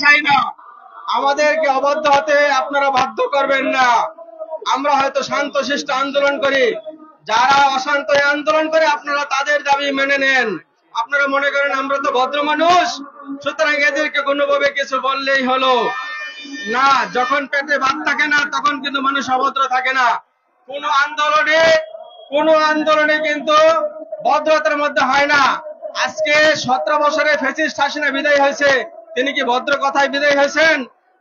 চাই না, আমাদেরকে অবাধ্য হতে আপনারা বাধ্য করবেন না। আমরা হয়তো শান্তশিষ্ট আন্দোলন করি, যারা অশান্ত আন্দোলন করে আপনারা তাদের দাবি মেনে নেন। আপনারা মনে করেন আমরা তো ভদ্র মানুষ, সুতরাং এদেরকে কোনোভাবে কিছু বললেই হলো না। যখন পেটে ভাত থাকে না তখন কিন্তু মানুষ অভদ্র থাকে না। কোনো আন্দোলনে কিন্তু ভদ্রতার মধ্যে হয় না। আজকে 17 বছরে ফ্যাসিস্ট হাসিনা বিদায় হয়েছে, তিনি কি ভদ্র কথায় বিদায় হয়েছেন?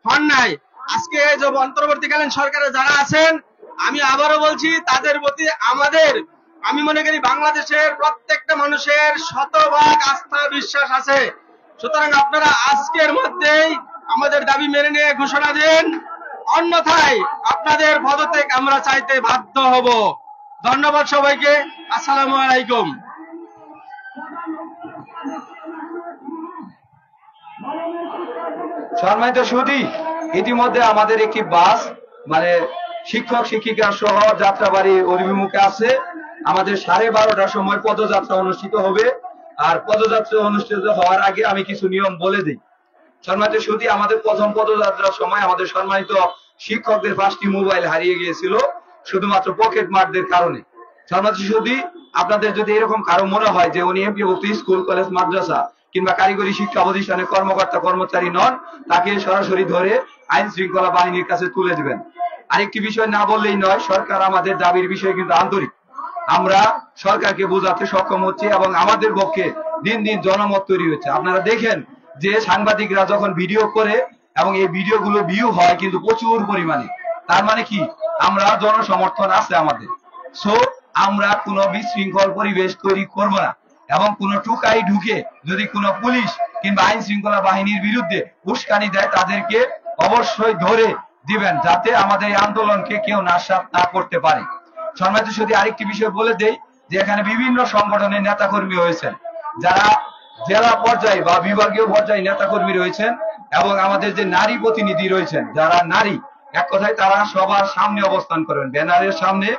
হন নাই। আজকে যে অন্তর্বর্তীকালীন সরকারে যারা আছেন, আমি আবারও বলছি তাদের প্রতি আমি মনে করি বাংলাদেশের প্রত্যেকটা মানুষের শতভাগ আস্থা বিশ্বাস আছে। সুতরাং আপনারা আজকের মধ্যেই আমাদের দাবি মেনে নিয়ে ঘোষণা দিন, অন্যথায় আপনাদের পদত্যাগ আমরা চাইতে বাধ্য হব। ধন্যবাদ সবাইকে। আসসালামু আলাইকুম। সম্মানিত সুধী, ইতিমধ্যে আমাদের একটি বাস শিক্ষক শিক্ষিকা সহ যাত্রাবাড়ি অভিমুখে আছে। আমাদের 12:30টার সময় পদযাত্রা অনুষ্ঠিত হবে। আর পদযাত্রা অনুষ্ঠিত হওয়ার আগে আমি কিছু নিয়ম বলে দিই। সম্মানিত সুধী, আমাদের প্রথম পদযাত্রার সময় আমাদের সম্মানিত শিক্ষকদের 5টি মোবাইল হারিয়ে গিয়েছিল শুধুমাত্র পকেট মারদের কারণে। সম্মানিত সুধী, আপনাদের যদি এরকম কারো মনে হয় যে উনি এমপিওভুক্ত স্কুল কলেজ মাদ্রাসা কিংবা কারিগরি শিক্ষা প্রতিষ্ঠানের কর্মকর্তা কর্মচারী নন, তাকে সরাসরি ধরে আইন শৃঙ্খলা বাহিনীর কাছে তুলে দিবেন। আরেকটি বিষয় না বললেই নয়, সরকার আমাদের দাবির বিষয়ে কিন্তু আন্তরিক। আমরা সরকারকে বোঝাতে সক্ষম হচ্ছি এবং আমাদের পক্ষে দিন দিন জনমত তৈরি হচ্ছে। আপনারা দেখেন যে সাংবাদিকরা যখন ভিডিও করে এবং এই ভিডিওগুলো ভিউ হয় কিন্তু প্রচুর পরিমাণে, তার মানে কি আমরা জনসমর্থন আছে আমাদের। সো আমরা কোনো বিশৃঙ্খল পরিবেশ তৈরি করব না এবং কোনো টুকাই ঢুকে যদি কোনো পুলিশ কিংবা আইন শৃঙ্খলা বাহিনীর বিরুদ্ধে উস্কানি দেয় তাদেরকে অবশ্যই ধরে দিবেন, যাতে আমাদের এই আন্দোলনকে কেউ নাশাত না করতে পারে। সম্মানিত সুধী, আরেকটি বিষয় বলে দেই যে এখানে বিভিন্ন সংগঠনের নেতাকর্মী হয়েছেন, যারা জেলা পর্যায়ে বা বিভাগীয় পর্যায়ে নেতাকর্মী রয়েছেন এবং আমাদের যে নারী প্রতিনিধি রয়েছেন, যারা নারী, এক কথায় তারা সবার সামনে অবস্থান করবেন, ব্যানারের সামনে,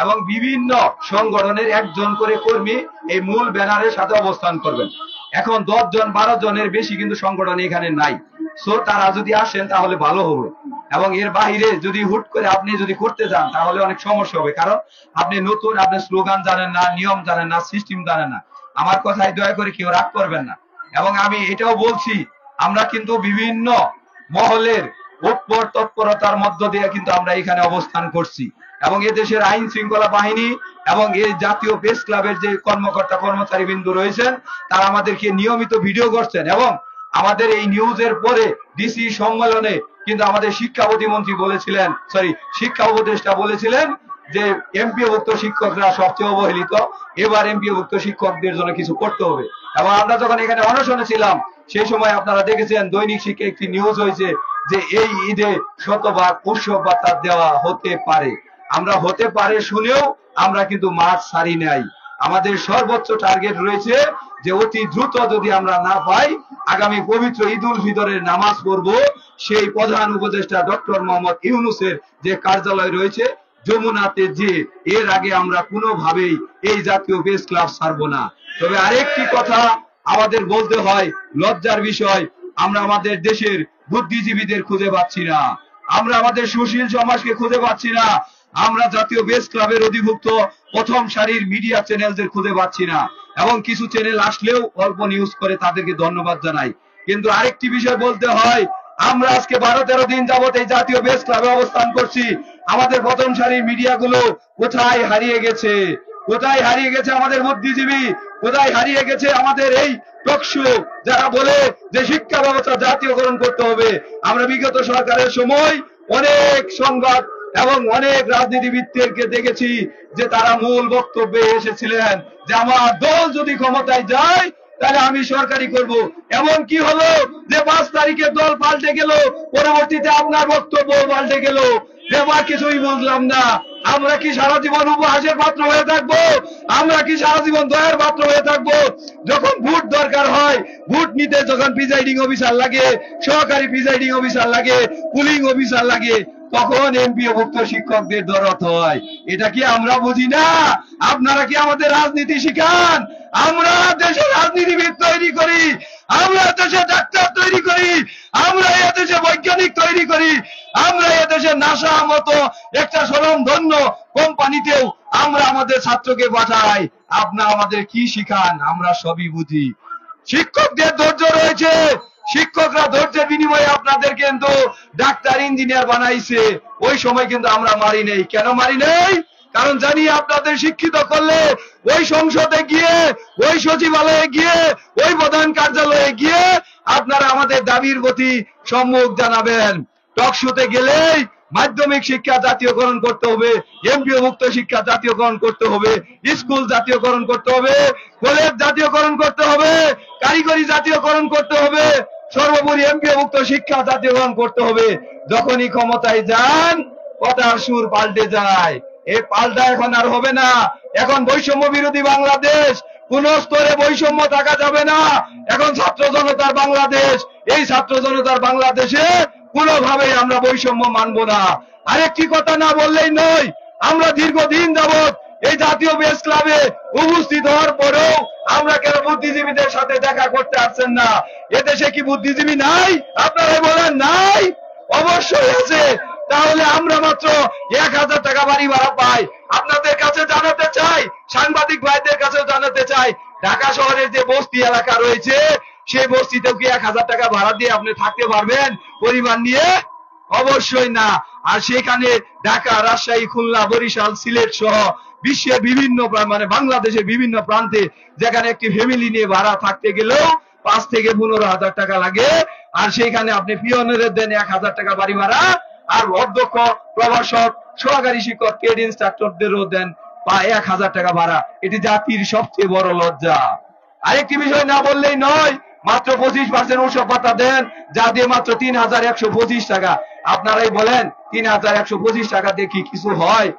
এবং বিভিন্ন সংগঠনের একজন করে কর্মী এই মূল ব্যানারের সাথে অবস্থান করবেন। এখন 10 জন 12 জনের বেশি কিন্তু সংগঠন এখানে নাই। সো তারা যদি আসেন তাহলে ভালো হবে, এবং এর বাইরে যদি হুট করে আপনি যদি করতে যান তাহলে অনেক সমস্যা হবে, কারণ আপনি নতুন, আপনি স্লোগান জানেন না, নিয়ম জানেন না, সিস্টেম জানেন না। আমার কথায় দয়া করে কেউ রাগ করবেন না। এবং আমি এটাও বলছি, আমরা কিন্তু বিভিন্ন মহলের তৎপরতার মধ্য দিয়ে কিন্তু আমরা এখানে অবস্থান করছি, এবং এদেশের আইন শৃঙ্খলা বাহিনী এবং এই জাতীয় প্রেস ক্লাবের যে কর্মকর্তা কর্মচারী বিন্দু রয়েছেন তারা আমাদেরকে নিয়মিত ভিডিও করছেন। এবং আমাদের এই নিউজের পরে ডিসি সম্মেলনে কিন্তু আমাদের শিক্ষা প্রতিমন্ত্রী বলেছিলেন, শিক্ষা উপদেষ্টা বলেছিলেন যে এমপিওভুক্ত শিক্ষকরা সবচেয়ে অবহেলিত, এবার এমপিওভুক্ত শিক্ষকদের জন্য কিছু করতে হবে। এবং আমরা যখন এখানে অনশনে ছিলাম সেই সময় আপনারা দেখেছেন দৈনিক শিক্ষা একটি নিউজ হয়েছে যে এই ঈদে শতভাগ উৎসব ভাতা দেওয়া হতে পারে। আমরা হতে পারে শুনেও আমরা কিন্তু মাঠ ছাড়ি নাই। আমাদের সর্বোচ্চ টার্গেট রয়েছে যে অতি দ্রুত যদি আমরা না পাই, আগামী পবিত্র ঈদ উল ফিতরের নামাজ পড়ব সেই প্রধান উপদেষ্টা ডক্টর মোহাম্মদ ইউনূসের যে কার্যালয় রয়েছে যমুনাতে, যে এর আগে আমরা কোনোভাবেই এই জাতীয় প্রেস ক্লাব ছাড়বো না। তবে আরেকটি কথা আমাদের বলতে হয়, লজ্জার বিষয়, আমরা আমাদের দেশের বুদ্ধিজীবীদের খুঁজে পাচ্ছি না, আমরা আমাদের সুশীল সমাজকে খুঁজে পাচ্ছি না, আমরা জাতীয় প্রেস ক্লাবের অধিভুক্ত প্রথম সারির মিডিয়া চ্যানেলদের খুঁজে পাচ্ছি না, এবং কিছু চ্যানেল আসলেও অল্প নিউজ করে, তাদেরকে ধন্যবাদ জানাই। কিন্তু আরেকটি বিষয় বলতে হয়, আমরা আজকে 12-13 দিন যাবত এই জাতীয় প্রেস ক্লাবে অবস্থান করছি, আমাদের প্রথম সারির মিডিয়াগুলো কোথায় হারিয়ে গেছে? কোথায় হারিয়ে গেছে আমাদের বুদ্ধিজীবী? কোথায় হারিয়ে গেছে আমাদের এই টকশো যারা বলে যে শিক্ষা ব্যবস্থা জাতীয়করণ করতে হবে? আমরা বিগত সরকারের সময় অনেক সংবাদ এবং অনেক রাজনীতিবিদদেরকে দেখেছি যে তারা মূল বক্তব্যে এসেছিলেন যে আমার দল যদি ক্ষমতায় যায় তাহলে আমি সরকারি করব। এমন কি হলো যে 5 তারিখে দল পাল্টে গেল, পরবর্তীতে আপনার বক্তব্য পাল্টে গেল, এবার কিছুই বুঝলাম না। আমরা কি সারা জীবন উপহাসের পাত্র হয়ে থাকবো? আমরা কি সারা জীবন দয়ার পাত্র হয়ে থাকবো? যখন ভোট দরকার হয়, ভোট নিতে যখন প্রিজাইডিং অফিসার লাগে, সহকারী প্রিজাইডিং অফিসার লাগে, পুলিং অফিসার লাগে, তখন এমপিওভুক্ত শিক্ষকদের দরদ হয়। এটা কি আমরা বুঝি না? আপনারা কি আমাদের রাজনীতি শিখান? আমরা দেশের রাজনীতিবিদ তৈরি করি, আমরা এদেশে ডাক্তার তৈরি করি, আমরা এদেশে বৈজ্ঞানিক তৈরি করি, আমরা এদেশে নাসা মতো একটা স্বনামধন্য কোম্পানিতেও আমরা আমাদের ছাত্রকে পাঠাই। আপনারা আমাদের কি শিখান? আমরা সবই বুঝি। শিক্ষকদের ধৈর্য রয়েছে, শিক্ষকরা ধৈর্যের বিনিময়ে আপনাদের কিন্তু ডাক্তার ইঞ্জিনিয়ার বানাইছে। ওই সময় কিন্তু আমরা মারি নেই। কেন মারি নেই? কারণ জানি আপনাদের শিক্ষিত করলে ওই সংসদে গিয়ে, ওই সচিবালয়ে গিয়ে, ওই প্রধান কার্যালয়ে গিয়ে আপনারা আমাদের দাবির প্রতি সম্মুখ জানাবেন। টকশোতে গেলেই মাধ্যমিক শিক্ষা জাতীয়করণ করতে হবে, এমপিও মুক্ত শিক্ষা জাতীয়করণ করতে হবে, স্কুল জাতীয়করণ করতে হবে, কলেজ জাতীয়করণ করতে হবে, কারিগরি জাতীয়করণ করতে হবে, সর্বোপরি এমপিও মুক্ত শিক্ষা জাতীয়করণ করতে হবে। যখনই ক্ষমতায় যান কথার সুর পাল্টে যায়। এই পাল্টা এখন আর হবে না। এখন বৈষম্য বিরোধী বাংলাদেশ, কোন স্তরে বৈষম্য থাকা যাবে না। এখন ছাত্র জনতার বাংলাদেশ, এই ছাত্র জনতার বাংলাদেশে কোনোভাবেই আমরা বৈষম্য মানব না। আরেকটি কথা না বললেই নয়, আমরা দীর্ঘদিন যাবৎ এই জাতীয় প্রেস ক্লাবে উপস্থিত হওয়ার পরেও আমরা কেন বুদ্ধিজীবীদের সাথে দেখা করতে আসছেন না? এদেশে কি বুদ্ধিজীবী নাই? আপনারা বলেন নাই? অবশ্যই আছে। তাহলে আমরা মাত্র 1000 টাকা বাড়ি ভাড়া পাই। আপনাদের কাছে জানাতে চাই, সাংবাদিক ভাইদের কাছে জানাতে চাই, ঢাকা শহরের যে বস্তি এলাকা রয়েছে সেই বস্তিতেও কি 1000 টাকা ভাড়া দিয়ে আপনি থাকতে পারবেন পরিবার নিয়ে? অবশ্যই না। আর সেখানে ঢাকা, রাজশাহী, খুলনা, বরিশাল, সিলেট সহ বিশ্বের বিভিন্ন মানে বাংলাদেশের বিভিন্ন প্রান্তে যেখানে একটি ফ্যামিলি নিয়ে ভাড়া থাকতে গেলেও 5 থেকে 15,000 টাকা লাগে। আর সেইখানে আপনি পিয়নের দেন 1000 টাকা বাড়ি ভাড়া, আর অধ্যক্ষ, প্রভাষক, সহকারী শিক্ষক, ট্রেড ইনস্ট্রাক্টরদেরও দেন 1000 টাকা ভাড়া। এটি জাতির সবচেয়ে বড় লজ্জা। আরেকটি বিষয় না বললেই নয়, মাত্র 25% উৎসব ভাতা দেন, যা দিয়ে মাত্র 3125 টাকা। আপনারাই বলেন 3125 টাকা দিয়ে কি কিছু হয়?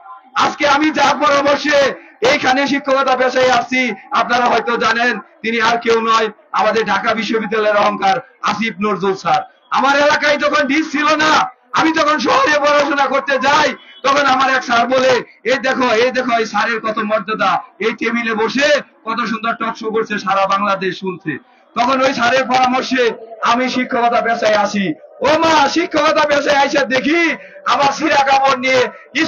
আজকে আমি যার পরামর্শে এইখানে শিক্ষকতা পেশায় আসছি, আপনারা হয়তো জানেন তিনি আর কেউ নয়, আমাদের ঢাকা বিশ্ববিদ্যালয়ের অহংকার আসিফ নজরুল স্যার। আমার এলাকায় যখন ডিস ছিল না, আমি যখন শহরে পড়াশোনা করতে যাই, তখন আমার এক স্যার বলে, এই দেখো এই স্যারের কত মর্যাদা, এই টেবিলে বসে কত সুন্দর টক শো করছে, সারা বাংলাদেশ শুনছে। তখন ওই স্যারের পরামর্শে আমি শিক্ষকতা পেশায় আসি। ও মা, শিক্ষকতা পেশায় আইসা দেখি আমার সিরা কাপড় নিয়ে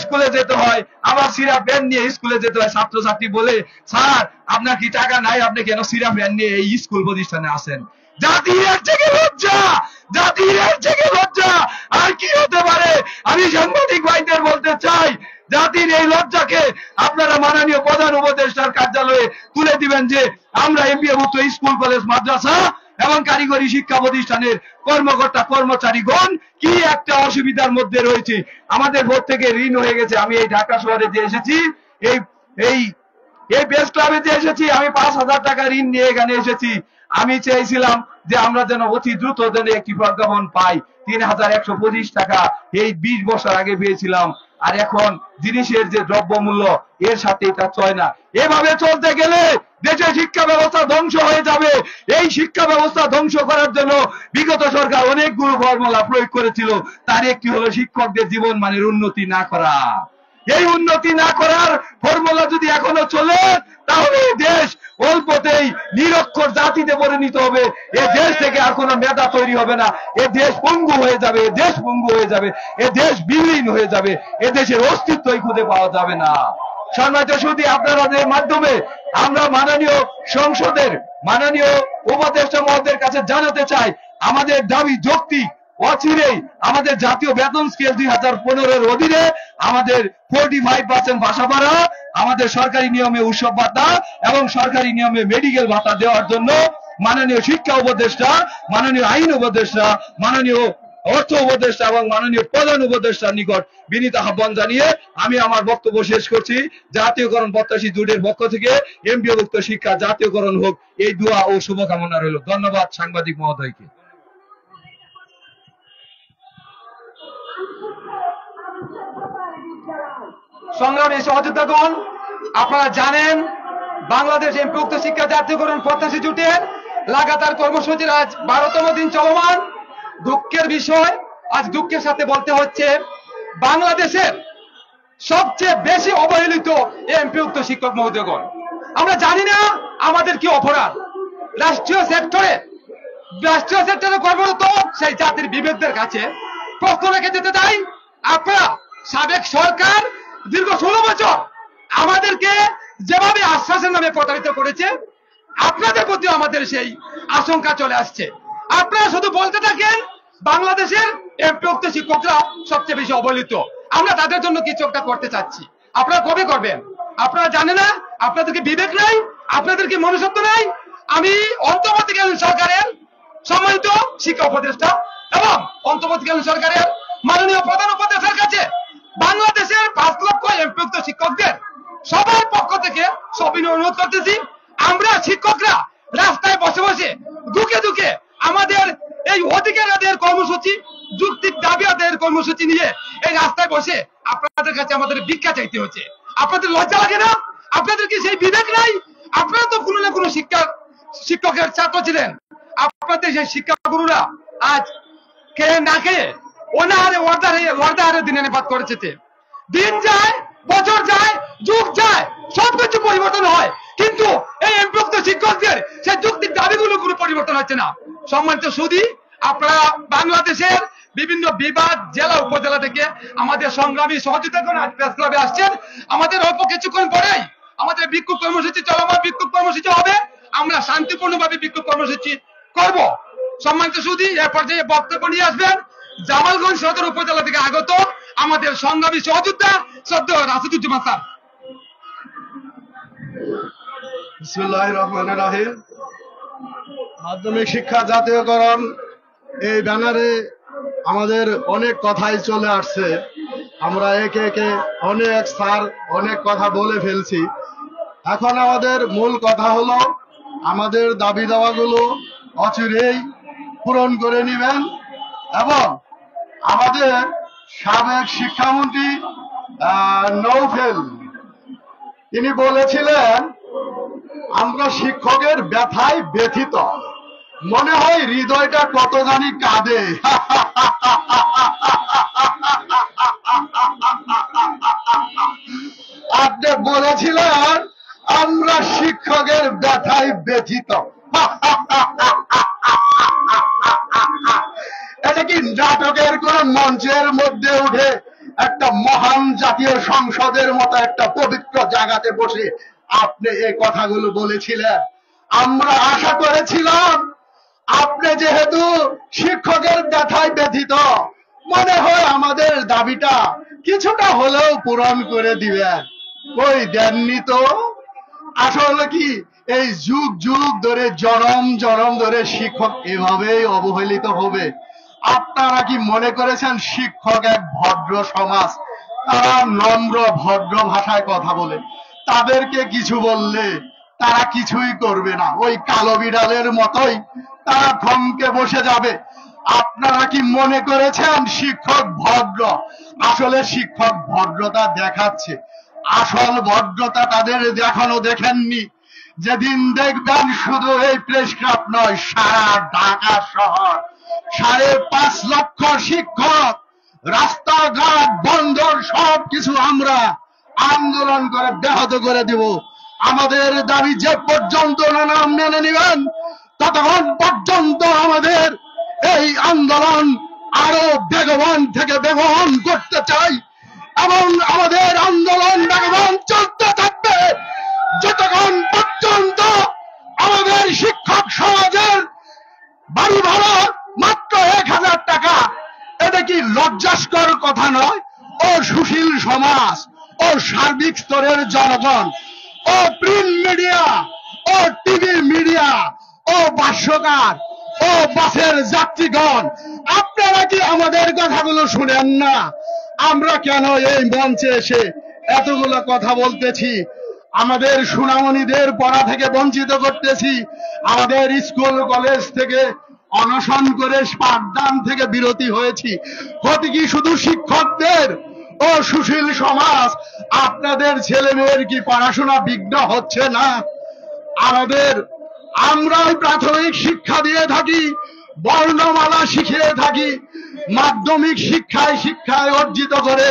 স্কুলে যেতে হয়, আমার সিরা প্যান্ট নিয়ে স্কুলে যেতে হয়। ছাত্রছাত্রী বলে, স্যার আপনার কি টাকা নাই, আপনি কেন সিরা প্যান্ট নিয়ে এই স্কুল প্রতিষ্ঠানে আসেন? জাতির থেকে লজ্জা, জাতির থেকে লজ্জা আর কি হতে পারে? আমি সাংবাদিক ভাইদের বলতে চাই, জাতির এই লজ্জাকে আপনারা মাননীয় প্রধান উপদেষ্টার কার্যালয়ে তুলে দিবেন যে আমরা এমপিওভুক্ত স্কুল, কলেজ, মাদ্রাসা এবং কারিগরি শিক্ষা প্রতিষ্ঠানের কর্মকর্তা কর্মচারীগণ কি একটা অসুবিধার মধ্যে রয়েছে। আমাদের ভোট থেকে ঋণ হয়ে গেছে। আমি এই ঢাকা শহরে যে এসেছি, এই এই এই প্রেস ক্লাবে যে এসেছি, আমি 5000 টাকা ঋণ নিয়ে এখানে এসেছি। আমি চাইছিলাম যে আমরা যেন অতি দ্রুত যেন একটি প্রজ্ঞাপন পাই। 3125 টাকা এই 20 বছর আগে পেয়েছিলাম, আর এখন জিনিসের যে দ্রব্য মূল্য এর সাথে এটা চয় না। এভাবে চলতে গেলে দেশের শিক্ষা ব্যবস্থা ধ্বংস হয়ে যাবে। এই শিক্ষা ব্যবস্থা ধ্বংস করার জন্য বিগত সরকার অনেকগুলো ফর্মুলা প্রয়োগ করেছিল। তার একটি হলো শিক্ষকদের জীবন মানের উন্নতি না করা। এই উন্নতি না করার ফর্মুলা যদি এখনো চলে, তাহলে দেশ অল্পতেই নিরক্ষর জাতিতে পরিণত হবে। এ দেশ থেকে আর কোনো মেধা তৈরি হবে না। এ দেশ পঙ্গু হয়ে যাবে, এ দেশ পঙ্গু হয়ে যাবে, এ দেশ বিলীন হয়ে যাবে, এ দেশের অস্তিত্বই খুঁজে পাওয়া যাবে না। সম্মানিত সুধী, আপনাদের মাধ্যমে আমরা মাননীয় সংসদের মাননীয় উপদেষ্টা মহোদয়ের কাছে জানাতে চাই, আমাদের দাবি যৌক্তিক। অচিরেই আমাদের জাতীয় বেতন স্কেল 2015-এর অধীনে আমাদের 45% বাসা ভাড়া, আমাদের সরকারি নিয়মে উৎসব ভাতা এবং সরকারি নিয়মে মেডিকেল ভাতা দেওয়ার জন্য মাননীয় শিক্ষা উপদেষ্টা, মাননীয় আইন উপদেষ্টা, মাননীয় অর্থ উপদেষ্টা এবং মাননীয় প্রধান উপদেষ্টার নিকট বিনীত আহ্বান জানিয়ে আমি আমার বক্তব্য শেষ করছি। জাতীয়করণ প্রত্যাশী জোটের পক্ষ থেকে এমপিওভুক্ত শিক্ষা জাতীয়করণ হোক, এই দোয়া ও শুভকামনা রইল। ধন্যবাদ সাংবাদিক মহোদয়কে। সংগ্রামী সহযোদ্ধাগণ, আপনারা জানেন বাংলাদেশ এমপিওভুক্ত শিক্ষা জাতীয়করণ প্রত্যাশী জোটের লাগাতার কর্মসূচির আজ 12তম দিন চলমান। দুঃখের বিষয়, আজ দুঃখের সাথে বলতে হচ্ছে, বাংলাদেশের সবচেয়ে বেশি অবহেলিত এমপিওভুক্ত শিক্ষক মহোদয়গণ। আমরা জানি না আমাদের কি অপরাধ। রাষ্ট্রীয় সেক্টরে রাষ্ট্রীয় সেক্টরে কর্মরত সেই জাতির বিবেকদের কাছে প্রশ্ন রেখে যেতে চাই, আপনারা সাবেক সরকার দীর্ঘ 16 বছর আমাদেরকে যেভাবে আশ্বাসের নামে প্রতারিত করেছে, আপনাদের প্রতি আমাদের সেই আশঙ্কা চলে আসছে। আপনারা শুধু বলতে থাকেন বাংলাদেশের এমপিওক্ত শিক্ষকরা সবচেয়ে বেশি অবহেলিত, আমরা তাদের জন্য কিছু একটা করতে চাচ্ছি। আপনারা কবে করবেন? আপনারা জানেন না? আপনাদেরকে বিবেক নাই, আপনাদেরকে মনুষ্যত্ব নাই। আমি অন্তর্বর্তীকালীন সরকারের সম্মানিত শিক্ষা উপদেষ্টা এবং অন্তর্বর্তীকালীন সরকারের মাননীয় প্রধান উপদেষ্টার কাছে বাংলাদেশের 5 লক্ষ এমপিওক্ত শিক্ষকদের সবার পক্ষ থেকে সবিনয় অনুরোধ করতেছি, আমরা শিক্ষকরা রাস্তায় বসে বসে দুঃখে দুঃখে আমাদের এই অধিকার আদায়ের কর্মসূচি, যৌক্তিক দাবি আদায়ের কর্মসূচি নিয়ে এই রাস্তায় বসে আপনাদের কাছে আমাদের ভিক্ষা চাইতে হচ্ছে। আপনাদের লজ্জা লাগে না? আপনাদের কি সেই বিবেক নাই? আপনারা তো কোনো না কোনো শিক্ষকের ছাত্র ছিলেন। আপনাদের সেই শিক্ষাগুরুরা আজ খেয়ে না খেয়ে অনাহারে ওয়ার্দাহারে দিনে নেপাত করেছে। দিন যায়, বছর যায়, যুগ যায়, সবকিছু পরিবর্তন হয়, কিন্তু এই এমপিওক্ত শিক্ষকদের সেই যৌক্তিক দাবিগুলো কোনো পরিবর্তন হচ্ছে না। সম্মানিত সুধী, আপনারা বাংলাদেশের বিভিন্ন বিভাগ, জেলা, উপজেলা থেকে আমাদের সংগ্রামী সহযোগিতাগণ আজ প্রেস ক্লাবে আসছেন। আমাদের অল্প কিছুক্ষণ পরেই আমাদের বিক্ষোভ কর্মসূচি চলমান, বিক্ষোভ কর্মসূচি হবে। আমরা শান্তিপূর্ণভাবে বিক্ষোভ কর্মসূচি করব। সম্মানিত সুধী, এর পর্যায়ে বক্তব্য নিয়ে আসবেন জামালগঞ্জ সদর উপজেলা থেকে আগত আমাদের সংগ্রামী সহযোদ্ধা শ্রদ্ধেয় রাশিদুজ্জামান স্যার। বিসমিল্লাহির রহমানির রহিম। মাধ্যমিক শিক্ষা জাতীয়করণ এই ব্যানারে আমাদের অনেক কথাই চলে আসছে। আমরা একে একে অনেক স্যার অনেক কথা বলে ফেলছি। এখন আমাদের মূল কথা হলো আমাদের দাবি দাওয়াগুলো অচিরেই পূরণ করে নেবেন এবং আমাদের সাবেক শিক্ষামন্ত্রী নৌফেল তিনি বলেছিলেন আমরা শিক্ষকের ব্যথায় ব্যথিত, মনে হয় হৃদয়টা কত জানি কাঁদে। আপনি বলেছিলেন আমরা শিক্ষকের ব্যথায় ব্যথিত। এটা কি নাটকের কোন মঞ্চের মধ্যে উঠে একটা মহান জাতীয় সংসদের মতো একটা পবিত্র জায়গাতে বসে আপনি এই কথাগুলো বলেছিলেন? আমরা আশা করেছিলাম আপনি যেহেতু শিক্ষকের ব্যথায় ব্যথিত, মনে হয় আমাদের দাবিটা কিছুটা হলেও পূরণ করে দিবেন। কই দেননি তো। আসলে কি এই যুগ যুগ ধরে জনম জনম ধরে শিক্ষক এভাবেই অবহেলিত হবে? আপনারা কি মনে করেছেন শিক্ষক এক ভদ্র সমাজ? তারা নম্র ভদ্র ভাষায় কথা বলে, তাদেরকে কিছু বললে তারা কিছুই করবে না, ওই কালো বিড়ালের মতোই তারা থমকে বসে যাবে। আপনারা কি মনে করেছেন শিক্ষক ভদ্র? আসলে শিক্ষক ভদ্রতা দেখাচ্ছে, আসল ভদ্রতা তাদের দেখানো দেখেননি। যেদিন দেখবেন শুধু এই প্রেস ক্লাব নয়, সারা ঢাকা শহর 5.5 লক্ষ শিক্ষক, রাস্তাঘাট, বন্দর সবকিছু আমরা আন্দোলন করে ব্যাহত করে দিব। আমাদের দাবি যে পর্যন্ত না মেনে নেবেন ততক্ষণ পর্যন্ত আমাদের এই আন্দোলন আরো বেগবান থেকে বেগবান করতে চাই এবং আমাদের আন্দোলন বেগবান চলতে থাকবে যতক্ষণ পর্যন্ত আমাদের শিক্ষক সমাজের বাড়ি ভাড়া মাত্র 1000 টাকা। এটা কি লজ্জাস্কর কথা নয়? ও সুশীল সমাজ, ও সার্বিক স্তরের জনগণ, ও প্রিন্ট মিডিয়া, ও টিভি মিডিয়া, ও ভাষ্যকার, ও বাসের যাত্রীগণ, আপনারা কি আমাদের কথাগুলো শুনেন না? আমরা কেন এই মঞ্চে এসে এতগুলো কথা বলতেছি? আমাদের সুনামণীদের পড়া থেকে বঞ্চিত করতেছি, আমাদের স্কুল কলেজ থেকে অনশন করে পাঠদান থেকে বিরতি হয়েছি। হতে কি শুধু শিক্ষকদের ও সুশীল সমাজ? আপনাদের ছেলে মেয়ের কি পড়াশোনা বিঘ্ন হচ্ছে না? আমরাই প্রাথমিক শিক্ষা দিয়ে থাকি, বর্ণমালা শিখিয়ে থাকি, মাধ্যমিক শিক্ষায় অর্জিত করে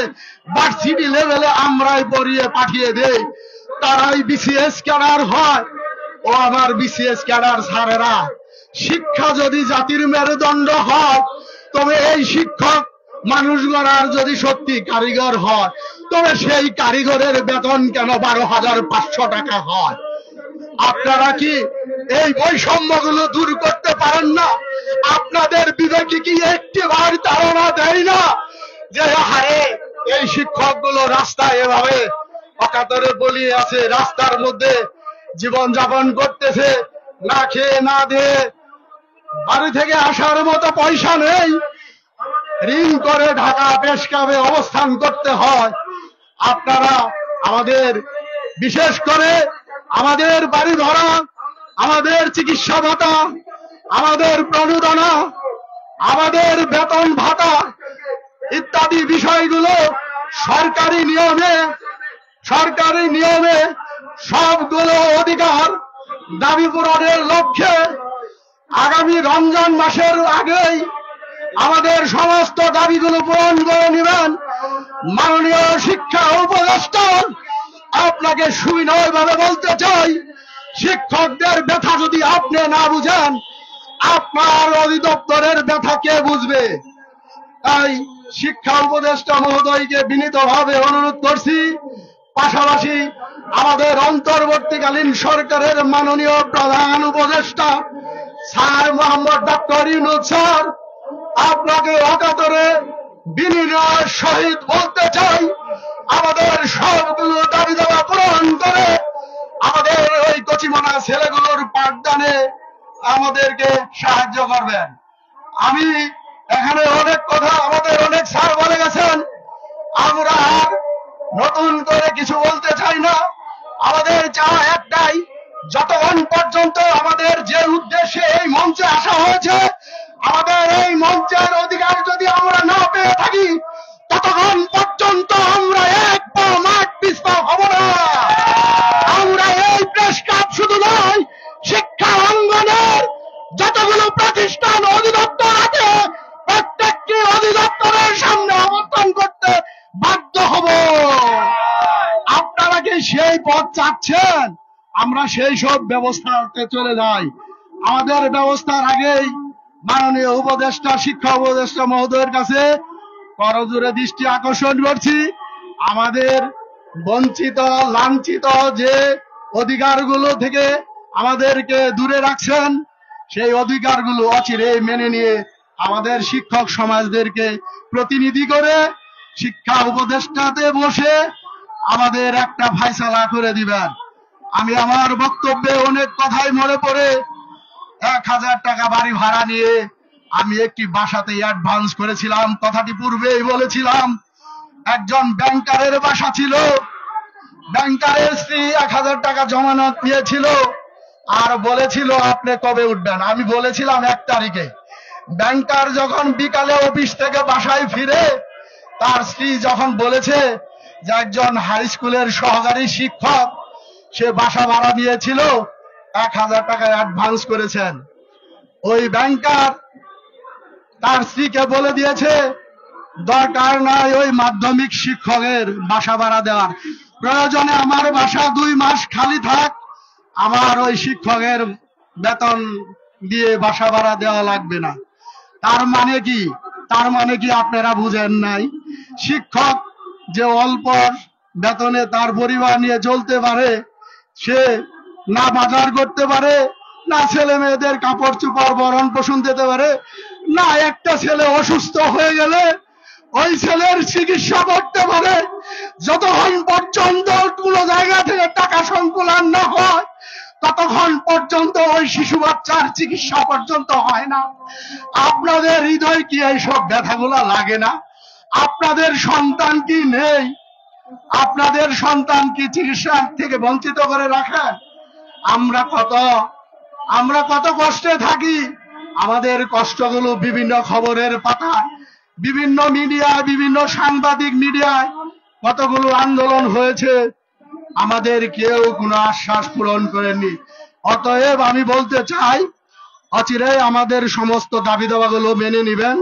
ভার্সিটি লেভেলে আমরাই পড়িয়ে পাঠিয়ে দেই। তারাই বিসিএস ক্যাডার হয়। ও আমার বিসিএস ক্যাডার স্যারেরা, শিক্ষা যদি জাতির মেরুদণ্ড হয়, তবে এই শিক্ষক মানুষ গড়ার যদি সত্যি কারিগর হয়, তবে সেই কারিগরের বেতন কেন 12,500 টাকা হয়? আপনারা কি এই বৈষম্যগুলো দূর করতে পারেন না? আপনাদের বিবেকে কি একটিবার ধারণা দেয় না যে হারে এই শিক্ষকগুলো রাস্তায় এভাবে অকাতরে বলিয়ে আছে, রাস্তার মধ্যে জীবন যাপন করতেছে, না খেয়ে না দিয়ে, বাড়ি থেকে আসার মতো পয়সা নেই, ঋণ করে ঢাকা পেশকাবে অবস্থান করতে হয়। আপনারা আমাদের, বিশেষ করে আমাদের বাড়ি ভাড়া, আমাদের চিকিৎসা ভাতা, আমাদের প্রণোদনা, আমাদের বেতন ভাতা ইত্যাদি বিষয়গুলো সরকারি নিয়মে সবগুলো অধিকার দাবি পূরণের লক্ষ্যে আগামী রমজান মাসের আগেই আমাদের সমস্ত দাবিগুলো পূরণ করে নেবেন। মাননীয় শিক্ষা উপদেষ্টা, আপনাকে সুবিনয়ভাবে বলতে চাই, শিক্ষকদের ব্যথা যদি আপনি না বুঝেন, আপনার অধিদপ্তরের ব্যথা কে বুঝবে? তাই শিক্ষা উপদেষ্টা মহোদয়কে বিনীতভাবে অনুরোধ করছি, পাশাপাশি আমাদের অন্তর্বর্তীকালীন সরকারের মাননীয় প্রধান উপদেষ্টা sir Mohammad doctor Yunus sir, আপনাকে অকাতরে বিনয়ের সহিত বলতে চাই, আমাদের সবগুলো দাবি দাবা পূরণ করে আমাদের ওই কচিমনা ছেলেগুলোর পাঠদানে আমাদেরকে সাহায্য করবেন। আমি এখানে অনেক কথা আমাদের অনেক স্যার বলে গেছেন, আমরা আর নতুন করে কিছু বলতে চাই না। আমাদের চাওয়া একটাই, যতক্ষণ পর্যন্ত আমাদের যে উদ্দেশ্যে এই মঞ্চে আসা হয়েছে, আমাদের এই মঞ্চের অধিকার যদি আমরা না পেয়ে থাকি, ততক্ষণ পর্যন্ত আমরা এক পা মাঠ পিছপা হব না। আমরা এই প্রেস ক্লাব শুধু নয়, শিক্ষা অঙ্গনের যতগুলো প্রতিষ্ঠান অধিদপ্তর আছে, প্রত্যেকটি অধিদপ্তরের সামনে অবস্থান করতে বাধ্য হব। আপনারা কি সেই পথ চাচ্ছেন? আমরা সেই সব ব্যবস্থাতে চলে যাই। আমাদের ব্যবস্থার আগেই মাননীয় উপদেষ্টা, শিক্ষা উপদেষ্টা মহোদয়ের কাছে করজোড়ে দৃষ্টি আকর্ষণ করছি, আমাদের বঞ্চিত লাঞ্ছিত যে অধিকারগুলো থেকে আমাদেরকে দূরে রাখছেন, সেই অধিকারগুলো অচিরেই মেনে নিয়ে আমাদের শিক্ষক সমাজদেরকে প্রতিনিধি করে শিক্ষা উপদেষ্টাতে বসে আমাদের একটা ফায়সালা করে দিবেন। আমি আমার বক্তব্যে অনেক কথাই মনে পড়ে, 1,000 টাকা বাড়ি ভাড়া নিয়ে আমি একটি বাসাতে অ্যাডভান্স করেছিলাম, কথাটি পূর্বেই বলেছিলাম। একজন ব্যাংকারের বাসা ছিল, ব্যাংকারের স্ত্রী 1,000 টাকা জমানত নিয়েছিল আর বলেছিল আপনি কবে উঠবেন। আমি বলেছিলাম 1 তারিখে। ব্যাংকার যখন বিকালে অফিস থেকে বাসায় ফিরে, তার স্ত্রী যখন বলেছে যে একজন হাই স্কুলের সহকারী শিক্ষক, সে বাসা ভাড়া নিয়েছিল, 1,000 টাকা অ্যাডভান্স করেছেন, ওই ব্যাংকার তার স্ত্রীকে বলে দিয়েছে দরকার নাই ওই মাধ্যমিক শিক্ষকের বাসা ভাড়া দেওয়ার, প্রয়োজনে আমার বাসা 2 মাস খালি থাক, আমার ওই শিক্ষকের বেতন দিয়ে বাসা ভাড়া দেওয়া লাগবে না। তার মানে কি? তার মানে কি আপনারা বুঝেন নাই? শিক্ষক যে অল্প বেতনে তার পরিবার নিয়ে চলতে পারে, সে না বাজার করতে পারে, না ছেলে মেয়েদের কাপড় চোপড় ভরণ পোষণ দিতে পারে, না একটা ছেলে অসুস্থ হয়ে গেলে ওই ছেলের চিকিৎসা করতে পারে, যতক্ষণ পর্যন্ত কোনো জায়গা থেকে টাকা সংকুলন না হয়, ততক্ষণ পর্যন্ত ওই শিশু বাচ্চার চিকিৎসা পর্যন্ত হয় না। আপনাদের হৃদয় কি এইসব ব্যথাগুলো লাগে না? আপনাদের সন্তান কি নেই? আপনাদের সন্তান কি চিকিৎসা থেকে বঞ্চিত করে রাখেন? আমরা কত কষ্টে থাকি। আমাদের কষ্টগুলো বিভিন্ন খবরের পাতায়, বিভিন্ন মিডিয়ায়, বিভিন্ন সাংবাদিক মিডিয়ায় কতগুলো আন্দোলন হয়েছে, আমাদের কেউ কোনো আশ্বাস পূরণ করেননি। অতএব আমি বলতে চাই, অচিরেই আমাদের সমস্ত দাবি দাওয়াগুলো মেনে নেবেন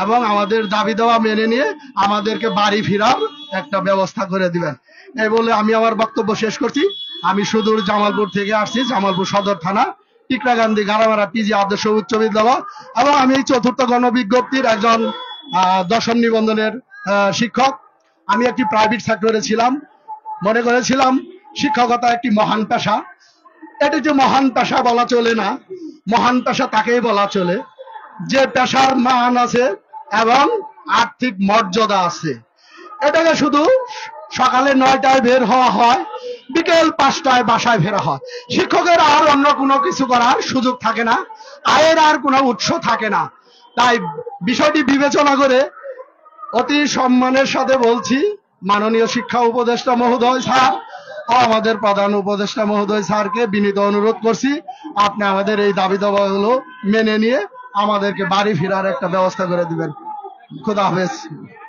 এবং আমাদের দাবি দাওয়া মেনে নিয়ে আমাদেরকে বাড়ি ফেরার একটা ব্যবস্থা করে দিবেন। এই বলে আমি আমার বক্তব্য শেষ করছি। আমি সুদূর জামালপুর থেকে আসছি, জামালপুর সদর থানা টিকরা গান্ধী গারামারা পিজি আদর্শ উচ্চ বিদ্যালয়, এবং আমি এই চতুর্থ গণবিজ্ঞপ্তির একজন দর্শন নিবন্ধনের শিক্ষক। আমি একটি প্রাইভেট সেক্টরে ছিলাম, মনে করেছিলাম শিক্ষকতা একটি মহান পেশা। এটা যে মহান পেশা বলা চলে না, মহান পেশা তাকেই বলা চলে যে পেশার মান আছে এবং আর্থিক মর্যাদা আছে। এটাকে শুধু সকালে 9টায় বের হওয়া হয়, বিকেল 5টায় বাসায় ফেরা হয়। শিক্ষকের আর অন্য কোনো কিছু করার সুযোগ থাকে না, আয়ের আর কোনো উৎস থাকে না। তাই বিষয়টি বিবেচনা করে অতি সম্মানের সাথে বলছি, মাননীয় শিক্ষা উপদেষ্টা মহোদয় স্যার ও আমাদের প্রধান উপদেষ্টা মহোদয় স্যারকে বিনীত অনুরোধ করছি, আপনি আমাদের এই দাবি দাবাগুলো মেনে নিয়ে আমাদেরকে বাড়ি ফেরার একটা ব্যবস্থা করে দিবেন। খোদা হাফেজ।